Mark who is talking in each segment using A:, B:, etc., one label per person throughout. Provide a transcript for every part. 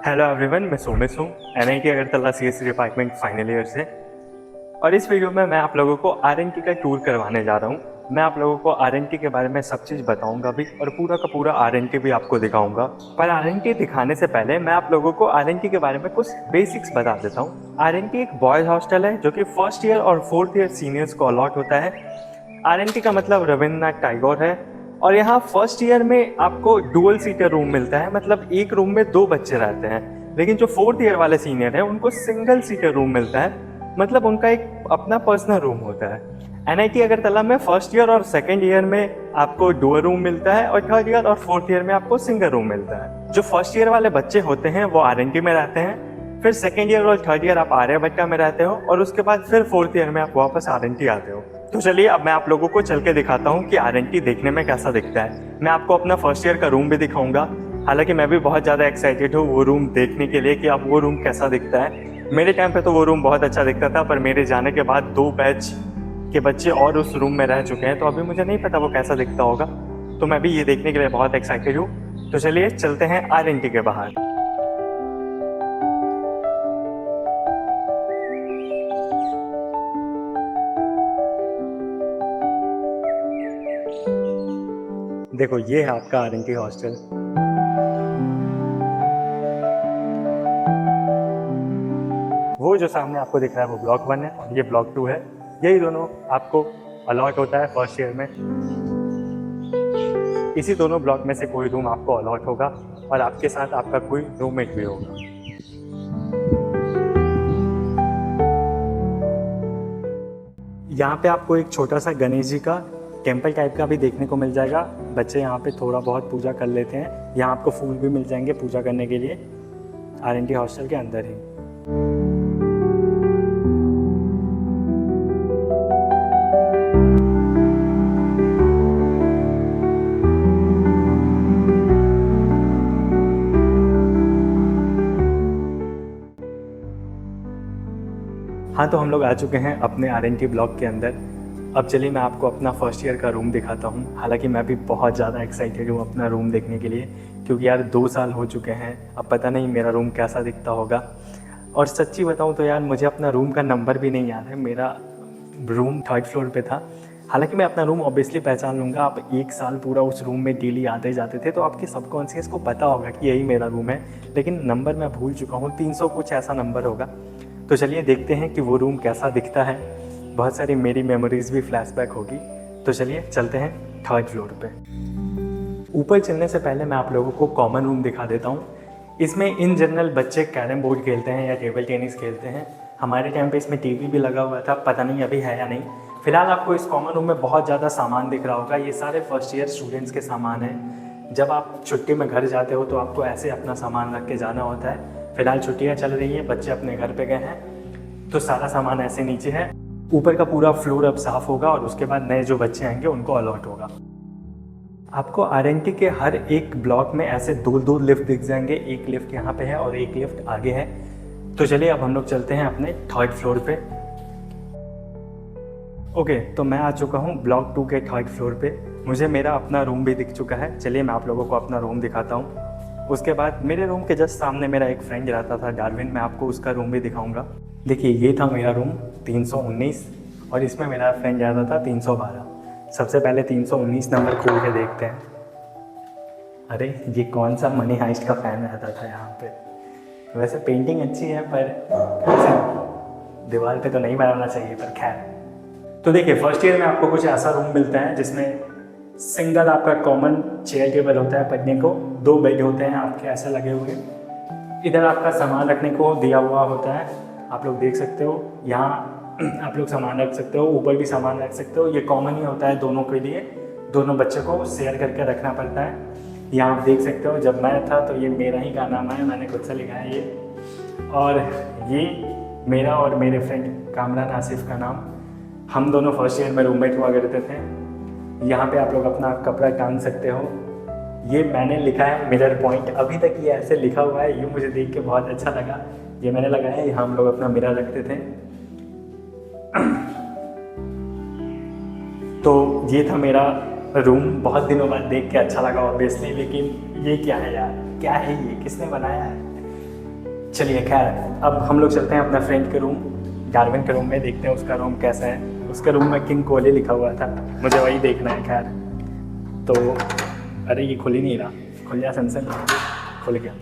A: Hello everyone, मैं सोमेश हूँ। NIT Agartala CSC department final year से। और इस वीडियो में मैं आप लोगों को आरएनटी का टूर करवाने जा रहा हूँ। मैं आप लोगों को आरएनटी के बारे में सब चीज़ बताऊंगा भी और पूरा का पूरा आरएनटी भी आपको दिखाऊंगा। पर आरएनटी दिखाने से पहले मैं आप लोगों को आरएनटी के बारे में कुछ बेसिक्स बता देता हूँ। आरएनटी एक बॉयज़ हॉस्टल है जो कि फर्स्ट ईयर और फोर्थ ईयर सीनियर्स को अलॉट होता है। आरएनटी का मतलब रविन्द्रनाथ टैगोर है। और यहाँ फर्स्ट ईयर में आपको डुअल सीटर रूम मिलता है, मतलब एक रूम में दो बच्चे रहते हैं। लेकिन जो फोर्थ ईयर वाले सीनियर है उनको सिंगल सीटर रूम मिलता है, मतलब उनका एक अपना पर्सनल रूम होता है। एनआईटी अगरतला में फर्स्ट ईयर और सेकेंड ईयर में आपको डुअल रूम मिलता है और थर्ड ईयर और फोर्थ ईयर में आपको सिंगल रूम मिलता है। जो फर्स्ट ईयर वाले बच्चे होते हैं वो आरएनटी में रहते हैं, फिर सेकेंड ईयर और थर्ड ईयर आप आर्यभट्टा में रहते हो और उसके बाद फिर फोर्थ ईयर में आप वापस आरएनटी आते हो। तो चलिए अब मैं आप लोगों को चल के दिखाता हूँ कि आरएनटी देखने में कैसा दिखता है। मैं आपको अपना फर्स्ट ईयर का रूम भी दिखाऊंगा। हालांकि मैं भी बहुत ज़्यादा एक्साइटेड हूँ वो रूम देखने के लिए कि अब वो रूम कैसा दिखता है। मेरे टाइम पे तो वो रूम बहुत अच्छा दिखता था, पर मेरे जाने के बाद 2 बैच के बच्चे और उस रूम में रह चुके हैं, तो अभी मुझे नहीं पता वो कैसा दिखता होगा। तो मैं भी ये देखने के लिए बहुत एक्साइटेड हूँ। तो चलिए चलते हैं आरएनटी के बाहर। देखो, ये है आपका आरएनटी हॉस्टल। वो जो सामने आपको दिख रहा है वो ब्लॉक 1 है और ये ब्लॉक 2 है। यही दोनों आपको अलॉट होता है फर्स्ट ईयर में। इसी दोनों ब्लॉक में से कोई रूम आपको अलॉट होगा और आपके साथ आपका कोई रूममेट भी होगा। यहाँ पे आपको एक छोटा सा गणेश जी का टेम्पल टाइप का भी देखने को मिल जाएगा। बच्चे यहाँ पे थोड़ा बहुत पूजा कर लेते हैं। यहाँ आपको फूल भी मिल जाएंगे पूजा करने के लिए, आरएनटी हॉस्टल के अंदर ही। हाँ, तो हम लोग आ चुके हैं अपने आरएनटी ब्लॉक के अंदर। अब चलिए मैं आपको अपना फर्स्ट ईयर का रूम दिखाता हूँ। हालांकि मैं भी बहुत ज़्यादा एक्साइटेड हूँ अपना रूम देखने के लिए, क्योंकि यार 2 साल हो चुके हैं। अब पता नहीं मेरा रूम कैसा दिखता होगा। और सच्ची बताऊँ तो यार मुझे अपना रूम का नंबर भी नहीं याद है। मेरा रूम 3rd फ्लोर पे था। हालांकि मैं अपना रूम ऑब्वियसली पहचान लूँगा। आप 1 साल पूरा उस रूम में डेली आते जाते थे, तो आपके सबकॉन्शियस को पता होगा कि यही मेरा रूम है। लेकिन नंबर मैं भूल चुका हूँ, 300 कुछ ऐसा नंबर होगा। तो चलिए देखते हैं कि वो रूम कैसा दिखता है। बहुत सारी मेरी मेमोरीज भी फ्लैशबैक होगी। तो चलिए चलते हैं 3rd फ्लोर पे। ऊपर चलने से पहले मैं आप लोगों को कॉमन रूम दिखा देता हूँ। इसमें इन जनरल बच्चे कैरम बोर्ड खेलते हैं या टेबल टेनिस खेलते हैं। हमारे टाइम पे इसमें टीवी भी लगा हुआ था, पता नहीं अभी है या नहीं। फिलहाल आपको इस कॉमन रूम में बहुत ज़्यादा सामान दिख रहा होगा। ये सारे फर्स्ट ईयर स्टूडेंट्स के सामान हैं। जब आप छुट्टी में घर जाते हो तो आपको ऐसे अपना सामान रख के जाना होता है। फिलहाल छुट्टियाँ चल रही हैं, बच्चे अपने घर पे गए हैं, तो सारा सामान ऐसे नीचे है। ऊपर का पूरा फ्लोर अब साफ़ होगा और उसके बाद नए जो बच्चे आएंगे उनको अलॉट होगा। आपको आरएनटी के हर एक ब्लॉक में ऐसे 2 लिफ्ट दिख जाएंगे। एक लिफ्ट यहाँ पे है और एक लिफ्ट आगे है। तो चलिए अब हम लोग चलते हैं अपने 3rd फ्लोर पे। ओके, तो मैं आ चुका हूँ ब्लॉक 2 के 3rd फ्लोर पे। मुझे मेरा अपना रूम भी दिख चुका है। चलिए मैं आप लोगों को अपना रूम दिखाता हूँ। उसके बाद मेरे रूम के जस्ट सामने मेरा एक फ्रेंड रहता था, डार्विन। मैं आपको उसका रूम भी दिखाऊंगा। देखिए, ये था मेरा रूम 319 और इसमें मेरा फ्रेंड रहता था 312। सबसे पहले 319 नंबर खोल के देखते हैं। अरे, ये कौन सा मनी हाइस्ट का फ़ैन रहता था यहाँ पे। वैसे पेंटिंग अच्छी है, पर वैसे दीवार पे तो नहीं बनाना चाहिए, पर खैर। तो देखिए, फर्स्ट ईयर में आपको कुछ ऐसा रूम मिलता है जिसमें सिंगल आपका कॉमन चेयर टेबल होता है पढ़ने को। 2 बेड होते हैं आपके ऐसे लगे हुए। इधर आपका सामान रखने को दिया हुआ होता है, आप लोग देख सकते हो। यहाँ आप लोग सामान रख सकते हो, ऊपर भी सामान रख सकते हो। ये कॉमन ही होता है दोनों के लिए, दोनों बच्चे को शेयर करके रखना पड़ता है। यहाँ आप देख सकते हो, जब मैं था तो ये मेरा ही कारनामा है, मैंने खुद से लिखा है ये। और ये मेरा और मेरे फ्रेंड कामरान आसिफ का नाम। हम दोनों फर्स्ट ईयर में रूममेट हुआ करते थे। यहाँ पे आप लोग अपना कपड़ा टांग सकते हो। ये मैंने लिखा है मिरर पॉइंट। अभी तक ये ऐसे लिखा हुआ है, ये मुझे देख के बहुत अच्छा लगा। ये मैंने लगाया है, यहाँ हम लोग अपना मिरर रखते थे। तो ये था मेरा रूम। बहुत दिनों बाद देख के अच्छा लगा ऑब्वियसली, लेकिन ये क्या है यार, क्या है ये, किसने बनाया है। चलिए खैर, अब हम लोग चलते हैं अपना फ्रेंड के रूम, डार्विन के रूम में, देखते हैं उसका रूम कैसा है। उसके रूम में किंग कोहली लिखा हुआ था, मुझे वही देखना है। खैर तो अरे ये खुल ही नहीं रहा, खुल जा सनसन, खुल गया।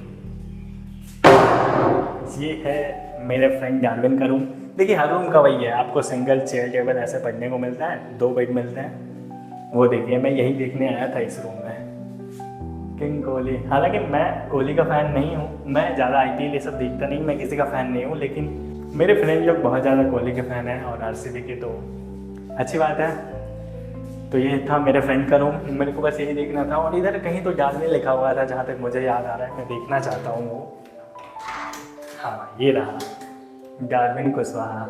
A: ये है मेरे फ्रेंड डार्विन का रूम। देखिए हर रूम का वही है, आपको सिंगल चेयर टेबल ऐसे पढ़ने को मिलता है, 2 बेड मिलते हैं। वो देखिए मैं यही देखने आया था इस रूम में, किंग कोहली। हालांकि मैं कोहली का फ़ैन नहीं हूँ, मैं ज़्यादा IPL ये सब देखता नहीं, मैं किसी का फ़ैन नहीं हूँ, लेकिन मेरे फ्रेंड लोग बहुत ज़्यादा कोहली के फ़ैन हैं और RCB के, तो अच्छी बात है। तो ये था मेरे फ्रेंड का रूम, मेरे को बस यही देखना था। और इधर कहीं तो डार्विन लिखा हुआ था, जहाँ तक मुझे याद आ रहा है, मैं देखना चाहता हूँ वो। हाँ ये रहा, डार्विन कुशवाहा।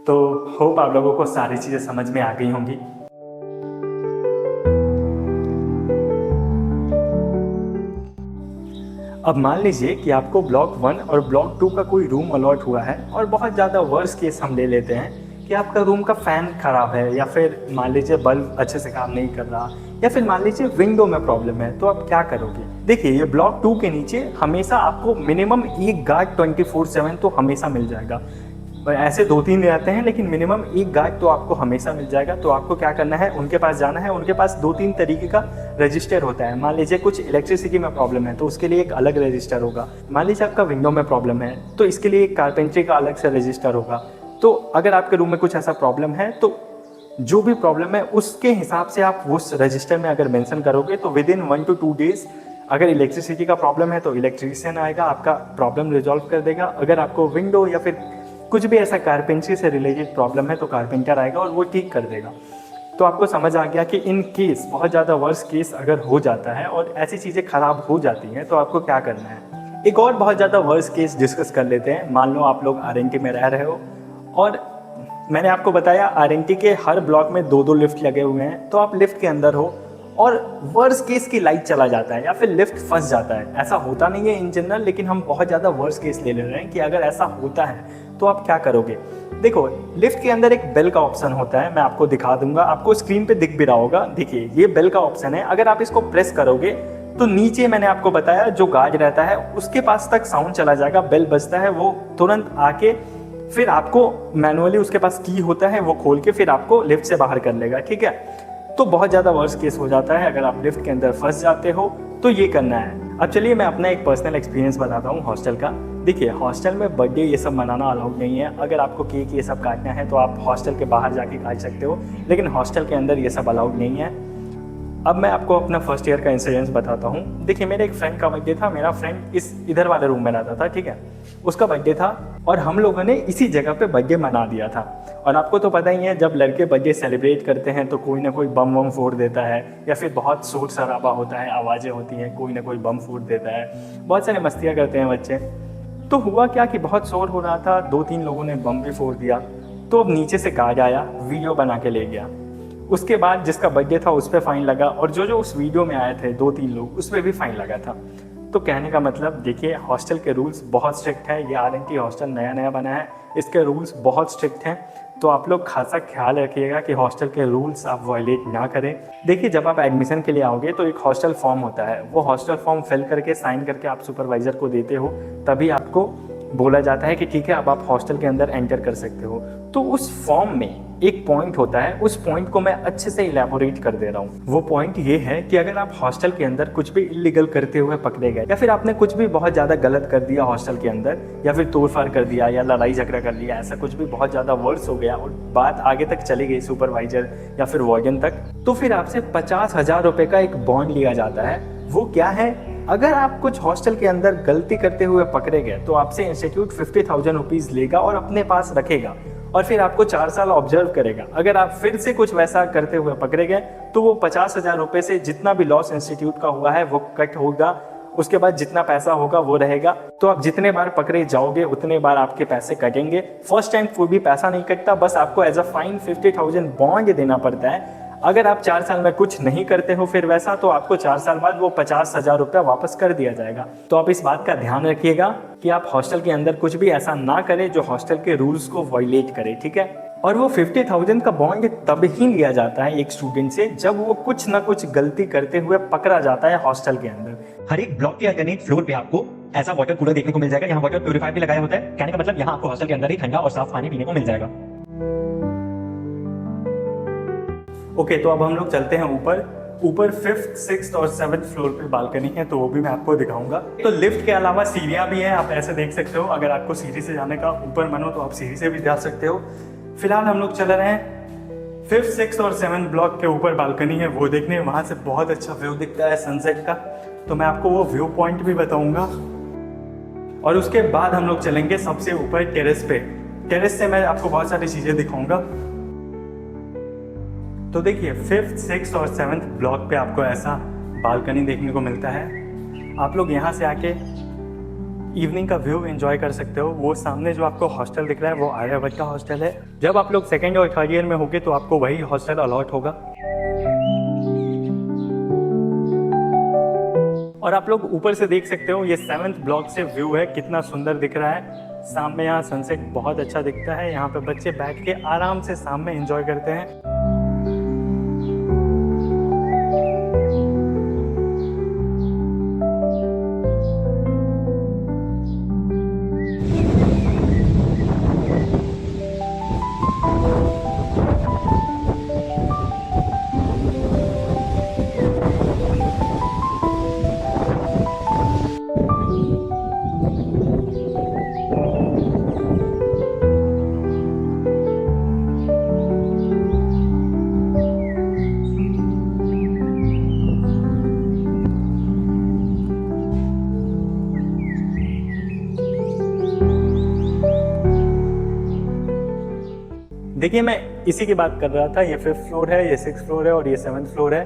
A: तो होप आप लोगों को सारी चीज़ें समझ में आ गई होंगी। अब मान लीजिए कि आपको ब्लॉक 1 और ब्लॉक 2 का कोई रूम अलॉट हुआ है, और बहुत ज़्यादा वर्स्ट केस हम ले लेते हैं कि आपका रूम का फ़ैन ख़राब है, या फिर मान लीजिए बल्ब अच्छे से काम नहीं कर रहा, या फिर मान लीजिए विंडो में प्रॉब्लम है, तो आप क्या करोगे? देखिए ये ब्लॉक 2 के नीचे हमेशा आपको मिनिमम एक गार्ड 24/7 तो हमेशा मिल जाएगा। ऐसे 2-3 रहते हैं, लेकिन मिनिमम एक गार्ड तो आपको हमेशा मिल जाएगा। तो आपको क्या करना है, उनके पास जाना है। उनके पास 2-3 तरीके का रजिस्टर होता है। मान लीजिए कुछ इलेक्ट्रिसिटी में प्रॉब्लम है तो उसके लिए एक अलग रजिस्टर होगा। मान लीजिए आपका विंडो में प्रॉब्लम है तो इसके लिए एक कारपेंट्री का अलग से रजिस्टर होगा। तो अगर आपके रूम में कुछ ऐसा प्रॉब्लम है तो जो भी प्रॉब्लम है उसके हिसाब से आप उस रजिस्टर में अगर मेंशन करोगे तो विदिन 1 to 2 डेज, अगर इलेक्ट्रिसिटी का प्रॉब्लम है तो इलेक्ट्रीशियन आएगा, आपका प्रॉब्लम रिजॉल्व कर देगा। अगर आपको विंडो या फिर कुछ भी ऐसा कारपेंट्री से रिलेटेड प्रॉब्लम है तो कारपेंटर आएगा और वो ठीक कर देगा। तो आपको समझ आ गया कि इन केस बहुत ज़्यादा वर्स्ट केस अगर हो जाता है और ऐसी चीज़ें ख़राब हो जाती हैं तो आपको क्या करना है। एक और बहुत ज़्यादा वर्स्ट केस डिस्कस कर लेते हैं। मान लो आप लोग RNT में रह रहे हो और मैंने आपको बताया RNT के हर ब्लॉक में 2-2 लिफ्ट लगे हुए हैं, तो आप लिफ्ट के अंदर हो और वर्स्ट केस की लाइट चला जाता है या फिर लिफ्ट फंस जाता है। ऐसा होता नहीं है इन जनरल, लेकिन हम बहुत ज़्यादा वर्स्ट केस ले रहे हैं कि अगर ऐसा होता है तो आप क्या करोगे। देखो लिफ्ट के अंदर एक बेल का ऑप्शन होता है, मैं आपको दिखा दूंगा, आपको स्क्रीन पे दिख भी रहा होगा। देखिए ये बेल का ऑप्शन है, अगर आप इसको प्रेस करोगे तो नीचे मैंने आपको बताया जो गार्ड रहता है उसके पास तक साउंड चला जाएगा, बेल बजता है, वो तुरंत आके फिर आपको मैनुअली उसके पास की होता है वो खोल के फिर आपको लिफ्ट से बाहर कर लेगा, ठीक है। तो बहुत ज़्यादा वर्स्ट केस हो जाता है अगर आप लिफ्ट के अंदर फंस जाते हो तो ये करना है। अब चलिए मैं अपना एक पर्सनल एक्सपीरियंस बताता हूँ हॉस्टल का। देखिए हॉस्टल में बर्थडे ये सब मनाना अलाउड नहीं है। अगर आपको केक ये सब काटना है तो आप हॉस्टल के बाहर जाके काट सकते हो, लेकिन हॉस्टल के अंदर ये सब अलाउड नहीं है। अब मैं आपको अपना फर्स्ट ईयर का इंसिडेंस बताता हूँ। देखिए मेरे एक फ्रेंड का बर्थडे था, मेरा फ्रेंड इस इधर वाले रूम में रहता था, ठीक है। उसका बर्थडे था और हम लोगों ने इसी जगह पे बर्थडे मना दिया था। और आपको तो पता ही है जब लड़के बर्थडे सेलिब्रेट करते हैं तो कोई ना कोई बम वम फोड़ देता है या फिर बहुत शोर शराबा होता है, आवाज़ें होती हैं, कोई ना कोई बम फोड़ देता है, बहुत सारे मस्तियाँ करते हैं बच्चे। तो हुआ क्या कि बहुत शोर हो रहा था, 2-3 लोगों ने बम भी फोड़ दिया। तो अब नीचे से गार्ड आया, वीडियो बना के ले गया। उसके बाद जिसका बर्थडे था उस पर फाइन लगा और जो उस वीडियो में आए थे 2-3 लोग उस पर भी फाइन लगा था। तो कहने का मतलब देखिए हॉस्टल के रूल्स बहुत स्ट्रिक्ट है। ये RNT हॉस्टल नया नया बना है, इसके रूल्स बहुत स्ट्रिक्ट हैं। तो आप लोग खासा ख्याल रखिएगा कि हॉस्टल के रूल्स आप वायलेट ना करें। देखिए जब आप एडमिशन के लिए आओगे तो एक हॉस्टल फॉर्म होता है, वो हॉस्टल फॉर्म फिल करके साइन करके आप सुपरवाइज़र को देते हो, तभी आपको बोला जाता है कि ठीक है अब आप हॉस्टल के अंदर एंटर कर सकते हो। तो उस फॉर्म में एक पॉइंट होता है, उस पॉइंट को मैं अच्छे से इलेबोरेट कर दे रहा हूँ। वो पॉइंट ये है कि अगर आप हॉस्टल के अंदर कुछ भी इलीगल करते हुए पकड़े गए या फिर आपने कुछ भी बहुत ज़्यादा गलत कर दिया हॉस्टल के अंदर या फिर तोड़फाड़ कर दिया या लड़ाई झगड़ा कर लिया, ऐसा कुछ भी बहुत ज़्यादा वर्स हो गया और बात आगे तक चली गई सुपरवाइजर या फिर वार्डन तक, तो फिर आपसे 50,000 रुपये का एक बॉन्ड लिया जाता है। वो क्या है, अगर आप कुछ हॉस्टल के अंदर गलती करते हुए पकड़े गए तो आपसे इंस्टीट्यूट 50,000 रुपीज़ लेगा और अपने पास रखेगा और फिर आपको 4 साल ऑब्जर्व करेगा। अगर आप फिर से कुछ वैसा करते हुए पकड़े गए तो वो 50,000 रुपये से जितना भी लॉस इंस्टीट्यूट का हुआ है वो कट होगा, उसके बाद जितना पैसा होगा वो रहेगा। तो आप जितने बार पकड़े जाओगे उतने बार आपके पैसे कटेंगे। फर्स्ट टाइम कोई भी पैसा नहीं कटता, बस आपको एज अ फाइन 50,000 बॉन्ड देना पड़ता है। अगर आप 4 साल में कुछ नहीं करते हो फिर वैसा, तो आपको 4 साल बाद वो 50,000 रुपया वापस कर दिया जाएगा। तो आप इस बात का ध्यान रखिएगा कि आप हॉस्टल के अंदर कुछ भी ऐसा ना करें जो हॉस्टल के रूल्स को वायलेट करे, ठीक है। और वो 50,000 का बॉन्ड तब ही लिया जाता है एक स्टूडेंट से जब वो कुछ ना कुछ गलती करते हुए पकड़ा जाता है हॉस्टल के अंदर।
B: हर एक ब्लॉक के अल्टरनेट फ्लोर पे आपको ऐसा वाटर कूलर देखने को मिल जाएगा। यहाँ वाटर प्यूरिफायर भी लगाया होता है। कहने का मतलब यहाँ आपको हॉस्टल के अंदर ही ठंडा और साफ पानी पीने को मिल जाएगा।
A: ओके, तो अब हम लोग चलते हैं ऊपर। ऊपर 5th, 6th और 7th फ्लोर पे बालकनी है, तो वो भी मैं आपको दिखाऊंगा। तो लिफ्ट के अलावा सीढ़ियाँ भी हैं, आप ऐसे देख सकते हो। अगर आपको सीढ़ी से जाने का ऊपर मन हो तो आप सीढ़ी से भी जा सकते हो। फिलहाल हम लोग चल रहे हैं 5th, 6th और 7th ब्लॉक के ऊपर बालकनी है वो देखने। वहाँ से बहुत अच्छा व्यू दिखता है सनसेट का, तो मैं आपको वो व्यू पॉइंट भी बताऊंगा। और उसके बाद हम लोग चलेंगे सबसे ऊपर टेरेस पे। टेरेस से मैं आपको बहुत सारी चीज़ें दिखाऊंगा। तो देखिए 5th, 6th और 7th ब्लॉक पे आपको ऐसा बालकनी देखने को मिलता है। आप लोग यहाँ से आके इवनिंग का व्यू एंजॉय कर सकते हो। वो सामने जो आपको हॉस्टल दिख रहा है वो आर्यभट्ट का हॉस्टल है। जब आप लोग 2nd और 3rd ईयर में होगे तो आपको वही हॉस्टल अलॉट होगा। और आप लोग ऊपर से देख सकते हो, ये 7th ब्लॉक से व्यू है, कितना सुंदर दिख रहा है। सामने यहाँ सनसेट बहुत अच्छा दिखता है। यहाँ पे बच्चे बैठ के आराम से सामने एंजॉय करते हैं। देखिए मैं इसी की बात कर रहा था। ये 5th फ्लोर है, ये 6th फ्लोर है और ये 7th फ्लोर है।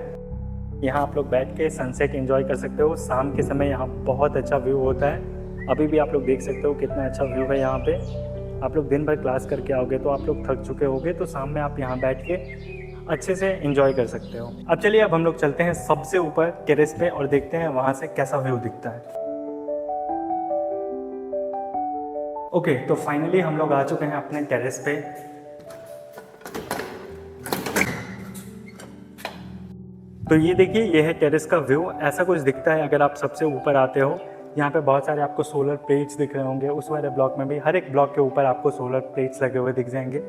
A: यहाँ आप लोग बैठ के सनसेट एंजॉय कर सकते हो। शाम के समय यहाँ बहुत अच्छा व्यू होता है। अभी भी आप लोग देख सकते हो कितना अच्छा व्यू है यहाँ पे। आप लोग दिन भर क्लास करके आओगे तो आप लोग थक चुके होगे, तो शाम में आप यहाँ बैठ के अच्छे से एंजॉय कर सकते हो। अब चलिए, अब हम लोग चलते हैं सबसे ऊपर टेरेस पे और देखते हैं वहाँ से कैसा व्यू दिखता है। ओके, तो फाइनली हम लोग आ चुके हैं अपने टेरेस पे। तो ये देखिए, ये है टेरेस का व्यू। ऐसा कुछ दिखता है अगर आप सबसे ऊपर आते हो। यहाँ पे बहुत सारे आपको सोलर प्लेट्स दिख रहे होंगे। उस वाले ब्लॉक में भी हर एक ब्लॉक के ऊपर आपको सोलर प्लेट्स लगे हुए दिख जाएंगे।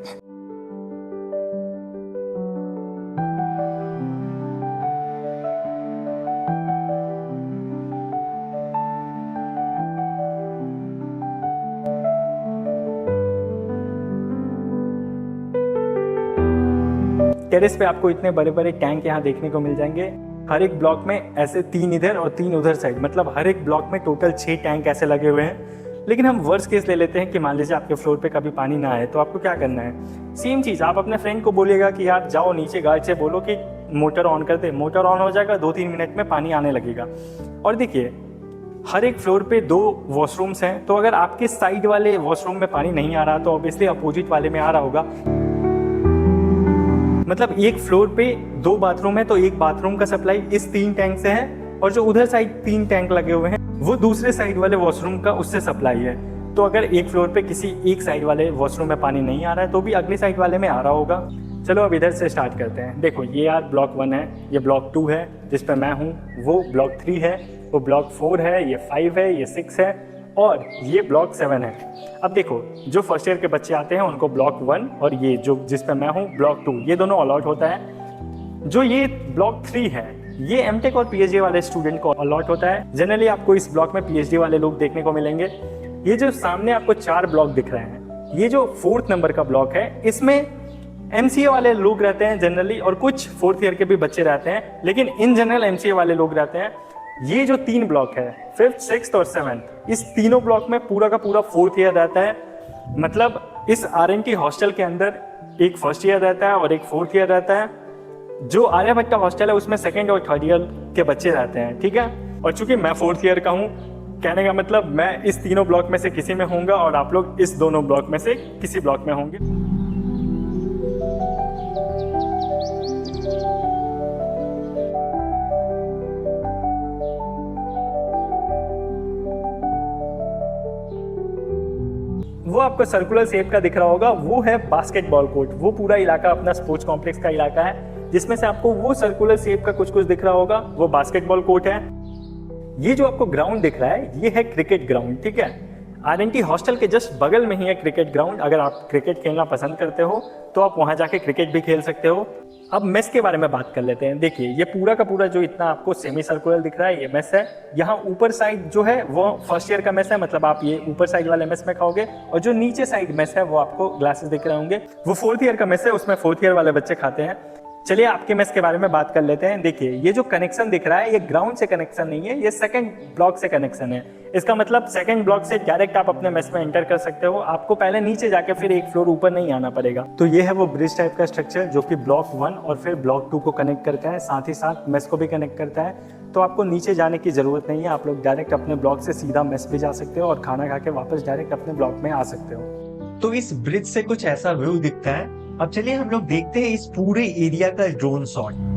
A: टेरेस पे आपको इतने बड़े बड़े टैंक यहाँ देखने को मिल जाएंगे। हर एक ब्लॉक में ऐसे 3 इधर और 3 उधर साइड, मतलब हर एक ब्लॉक में टोटल 6 टैंक ऐसे लगे हुए हैं। लेकिन हम वर्स्ट केस ले लेते हैं कि मान लीजिए आपके फ्लोर पे कभी पानी ना आए, तो आपको क्या करना है? सेम चीज़, आप अपने फ्रेंड को बोलिएगा कि यार जाओ नीचे गार्ड से बोलो कि मोटर ऑन कर दे। मोटर ऑन हो जाएगा, 2-3 मिनट में पानी आने लगेगा। और देखिए हर एक फ्लोर पे 2 वॉशरूम्स हैं, तो अगर आपके साइड वाले वॉशरूम में पानी नहीं आ रहा तो ऑब्वियसली अपोजिट वाले में आ रहा होगा। मतलब एक फ्लोर पे 2 बाथरूम है, तो एक बाथरूम का सप्लाई इस 3 टैंक से है और जो उधर साइड 3 टैंक लगे हुए हैं वो दूसरे साइड वाले वॉशरूम का उससे सप्लाई है। तो अगर एक फ्लोर पे किसी एक साइड वाले वॉशरूम में पानी नहीं आ रहा है तो भी अगली साइड वाले में आ रहा होगा। चलो अब इधर से स्टार्ट करते हैं। देखो ये यार ब्लॉक 1 है, ये ब्लॉक 2 है जिस पे मैं हूँ, वो ब्लॉक 3 है, वो ब्लॉक 4 है, ये 5 है, ये 6 है और ये ब्लॉक 7 है। अब देखो जो फर्स्ट ईयर के बच्चे आते हैं उनको ब्लॉक 1 और ये जो जिस पे मैं हूँ ब्लॉक 2, ये दोनों अलॉट होता है। जो ये ब्लॉक 3 है ये एमटेक और पीएचडी वाले स्टूडेंट को अलॉट होता है। जनरली आपको इस ब्लॉक में पीएचडी वाले लोग देखने को मिलेंगे। ये जो सामने आपको 4 ब्लॉक दिख रहे हैं, ये जो 4th नंबर का ब्लॉक है, इसमें एमसीए वाले लोग रहते हैं जनरली, और कुछ 4th ईयर के भी बच्चे रहते हैं, लेकिन इन जनरल एमसीए वाले लोग रहते हैं। ये जो 3 ब्लॉक है 5th, 6th और 7th, इस तीनों ब्लॉक में पूरा का पूरा 4th ईयर रहता है। मतलब इस आरएनटी हॉस्टल के अंदर एक फर्स्ट ईयर रहता है और एक 4th ईयर रहता है। जो आर्यभट्ट का हॉस्टल है उसमें 2nd और 3rd ईयर के बच्चे रहते हैं, ठीक है। और चूंकि मैं 4th ईयर का हूँ, कहने का मतलब मैं इस तीनों ब्लॉक में से किसी में होऊंगा और आप लोग इस दोनों ब्लॉक में से किसी ब्लॉक में होंगे। वो आपको सर्कुलर शेप का दिख रहा होगा वो है बास्केटबॉल कोर्ट। वो पूरा इलाका अपना स्पोर्ट्स कॉम्प्लेक्स का इलाका है जिसमें से आपको वो सर्कुलर शेप का कुछ कुछ दिख रहा होगा वो बास्केटबॉल कोर्ट है। ये जो आपको ग्राउंड दिख रहा है ये है क्रिकेट ग्राउंड, ठीक है। आरएनटी हॉस्टल के जस्ट बगल में ही है क्रिकेट ग्राउंड। अगर आप क्रिकेट खेलना पसंद करते हो तो आप वहां जाके क्रिकेट भी खेल सकते हो। अब मेस के बारे में बात कर लेते हैं। देखिए ये पूरा का पूरा जो इतना आपको सेमी सर्कुलर दिख रहा है ये मेस है। यहाँ ऊपर साइड जो है वो फर्स्ट ईयर का मेस है, मतलब आप ये ऊपर साइड वाले मेस में खाओगे, और जो नीचे साइड मेस है वो आपको ग्लासेस दिख रहे होंगे वो फोर्थ ईयर का मेस है, उसमें फोर्थ ईयर वाले बच्चे खाते हैं। चलिए आपके मेस के बारे में बात कर लेते हैं। देखिए ये जो कनेक्शन दिख रहा है ये ग्राउंड से कनेक्शन नहीं है, ये सेकंड ब्लॉक से कनेक्शन है। इसका मतलब सेकंड ब्लॉक से डायरेक्ट आप अपने मेस में एंटर कर सकते हो, आपको पहले नीचे जाके फिर एक फ्लोर ऊपर नहीं आना पड़ेगा। तो ये है वो ब्रिज टाइप का स्ट्रक्चर जो कि ब्लॉक 1 और फिर ब्लॉक 2 को कनेक्ट करता है, साथ ही साथ मेस को भी कनेक्ट करता है। तो आपको नीचे जाने की जरूरत नहीं है, आप लोग डायरेक्ट अपने ब्लॉक से सीधा मेस भी जा सकते हो और खाना खा के वापस डायरेक्ट अपने ब्लॉक में आ सकते हो।
B: तो इस ब्रिज से कुछ ऐसा व्यू दिखता है। अब चलिए हम लोग देखते हैं इस पूरे एरिया का ड्रोन शॉट।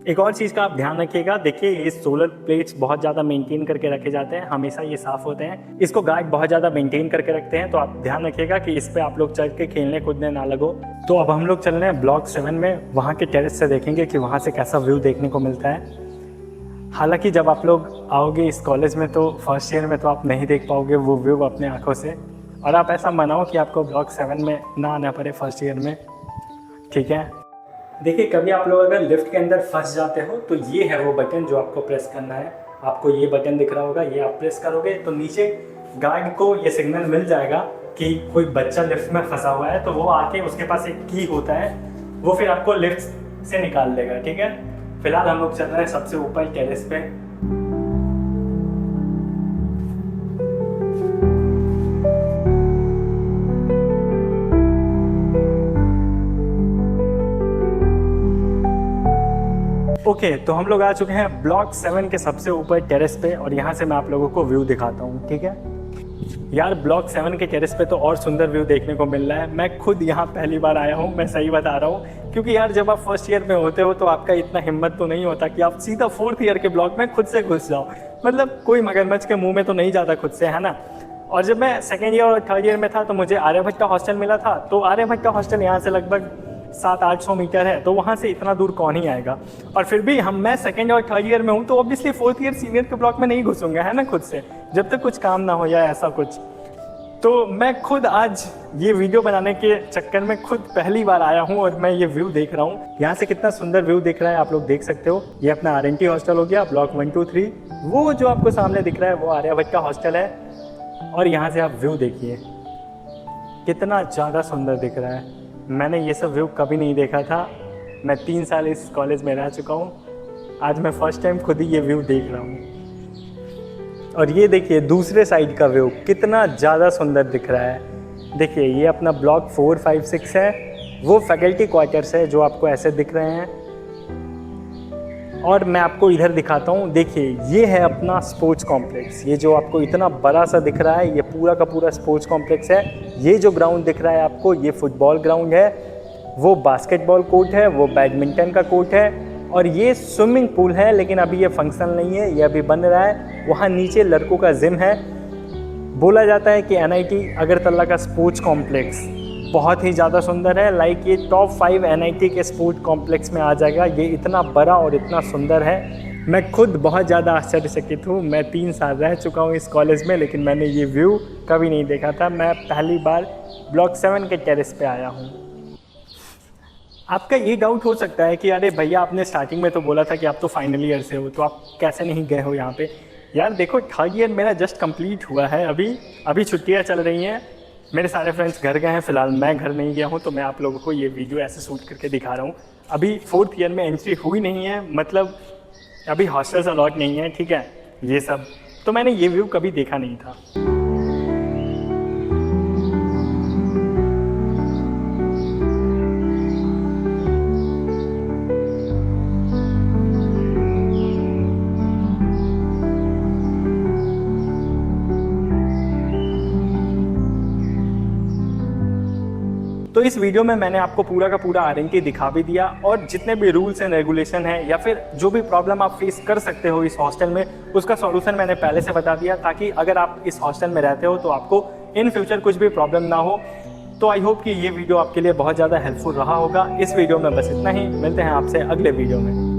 A: एक और चीज़ का आप ध्यान रखिएगा, देखिए ये सोलर प्लेट्स बहुत ज़्यादा मेंटेन करके रखे जाते हैं, हमेशा ये साफ होते हैं। इसको गार्ड बहुत ज़्यादा मेंटेन करके रखते हैं, तो आप ध्यान रखिएगा कि इस पे आप लोग चढ़ के खेलने कूदने ना लगो। तो अब हम लोग चल रहे हैं ब्लॉक 7 में, वहाँ के टेरेस से देखेंगे कि वहाँ से कैसा व्यू देखने को मिलता है। हालांकि जब आप लोग आओगे इस कॉलेज में तो फर्स्ट ईयर में तो आप नहीं देख पाओगे वो व्यू अपने आँखों से, और आप ऐसा मनाओ कि आपको ब्लॉक 7 में ना आना पड़े फर्स्ट ईयर में, ठीक है। देखिए कभी आप लोग अगर लिफ्ट के अंदर फंस जाते हो तो ये है वो बटन जो आपको प्रेस करना है। आपको ये बटन दिख रहा होगा, ये आप प्रेस करोगे तो नीचे गार्ड को ये सिग्नल मिल जाएगा कि कोई बच्चा लिफ्ट में फंसा हुआ है, तो वो आके उसके पास एक की होता है, वो फिर आपको लिफ्ट से निकाल देगा, ठीक है। फिलहाल हम लोग चल रहे हैं सबसे ऊपर टेरेस पे। ओके तो हम लोग आ चुके हैं ब्लॉक 7 के सबसे ऊपर टेरेस पे, और यहाँ से मैं आप लोगों को व्यू दिखाता हूँ, ठीक है। यार ब्लॉक 7 के टेरेस पे तो और सुंदर व्यू देखने को मिल रहा है। मैं खुद यहाँ पहली बार आया हूँ, मैं सही बता रहा हूँ, क्योंकि यार जब आप फर्स्ट ईयर में होते हो तो आपका इतना हिम्मत तो नहीं होता कि आप सीधा फोर्थ ईयर के ब्लॉक में खुद से घुस जाओ, मतलब कोई मगरमच्छ के मुँह में तो नहीं जाता खुद से, है ना। और जब मैं सेकेंड ईयर और थर्ड ईयर में था तो मुझे आर्यभट्ट का हॉस्टल मिला था, तो आर्यभट्ट का हॉस्टल यहाँ से लगभग 700-800 मीटर है, तो वहाँ से इतना दूर कौन ही आएगा। और फिर भी मैं सेकंड और थर्ड ईयर में हूँ, तो ऑब्वियसली फोर्थ ईयर सीनियर के ब्लॉक में नहीं घुसूंगा, है ना, खुद से, जब तक कुछ काम ना हो जाए ऐसा कुछ। तो मैं खुद आज ये वीडियो बनाने के चक्कर में खुद पहली बार आया हूँ और मैं ये व्यू देख रहा हूँ। यहाँ से कितना सुंदर व्यू दिख रहा है आप लोग देख सकते हो। ये अपना आरएनटी हॉस्टल हो गया, ब्लॉक 1, 2, 3। वो जो आपको सामने दिख रहा है वो आर्यभट्ट का हॉस्टल है, और यहाँ से आप व्यू देखिए कितना ज़्यादा सुंदर दिख रहा है। मैंने ये सब व्यू कभी नहीं देखा था, मैं 3 साल इस कॉलेज में रह चुका हूँ, आज मैं फर्स्ट टाइम खुद ही ये व्यू देख रहा हूँ। और ये देखिए दूसरे साइड का व्यू कितना ज़्यादा सुंदर दिख रहा है। देखिए ये अपना ब्लॉक 4, 5, 6 है, वो फैकल्टी क्वार्टर्स है जो आपको ऐसे दिख रहे हैं। और मैं आपको इधर दिखाता हूँ, देखिए ये है अपना स्पोर्ट्स कॉम्प्लेक्स। ये जो आपको इतना बड़ा सा दिख रहा है ये पूरा का पूरा स्पोर्ट्स कॉम्प्लेक्स है। ये जो ग्राउंड दिख रहा है आपको ये फुटबॉल ग्राउंड है, वो बास्केटबॉल कोर्ट है, वो बैडमिंटन का कोर्ट है, और ये स्विमिंग पूल है, लेकिन अभी ये फंक्शनल नहीं है, ये अभी बन रहा है। वहाँ नीचे लड़कों का जिम है। बोला जाता है कि एनआईटी अगरतला का स्पोर्ट्स कॉम्प्लेक्स बहुत ही ज़्यादा सुंदर है, लाइक ये टॉप 5 एनआईटी के स्पोर्ट कॉम्प्लेक्स में आ जाएगा। ये इतना बड़ा और इतना सुंदर है, मैं खुद बहुत ज़्यादा आश्चर्यचकित हूँ। मैं 3 साल रह चुका हूँ इस कॉलेज में, लेकिन मैंने ये व्यू कभी नहीं देखा था। मैं पहली बार ब्लॉक 7 के टेरेस पे आया हूँ। आपका ये डाउट हो सकता है कि अरे भैया आपने स्टार्टिंग में तो बोला था कि आप तो फाइनल ईयर से हो, तो आप कैसे नहीं गए हो यहाँ पे। यार देखो थर्ड ईयर मेरा जस्ट कंप्लीट हुआ है, अभी छुट्टियाँ चल रही हैं, मेरे सारे फ्रेंड्स घर गए हैं, फिलहाल मैं घर नहीं गया हूँ, तो मैं आप लोगों को ये वीडियो ऐसे शूट करके दिखा रहा हूँ। अभी 4th ईयर में एंट्री हुई नहीं है, मतलब अभी हॉस्टल्स अलॉट नहीं है, ठीक है, ये सब। तो मैंने ये व्यू कभी देखा नहीं था। तो इस वीडियो में मैंने आपको पूरा का पूरा आरएनटी दिखा भी दिया, और जितने भी रूल्स एंड रेगुलेशन हैं या फिर जो भी प्रॉब्लम आप फेस कर सकते हो इस हॉस्टल में, उसका सॉल्यूशन मैंने पहले से बता दिया, ताकि अगर आप इस हॉस्टल में रहते हो तो आपको इन फ्यूचर कुछ भी प्रॉब्लम ना हो। तो आई होप कि ये वीडियो आपके लिए बहुत ज़्यादा हेल्पफुल रहा होगा। इस वीडियो में बस इतना ही, मिलते हैं आपसे अगले वीडियो में।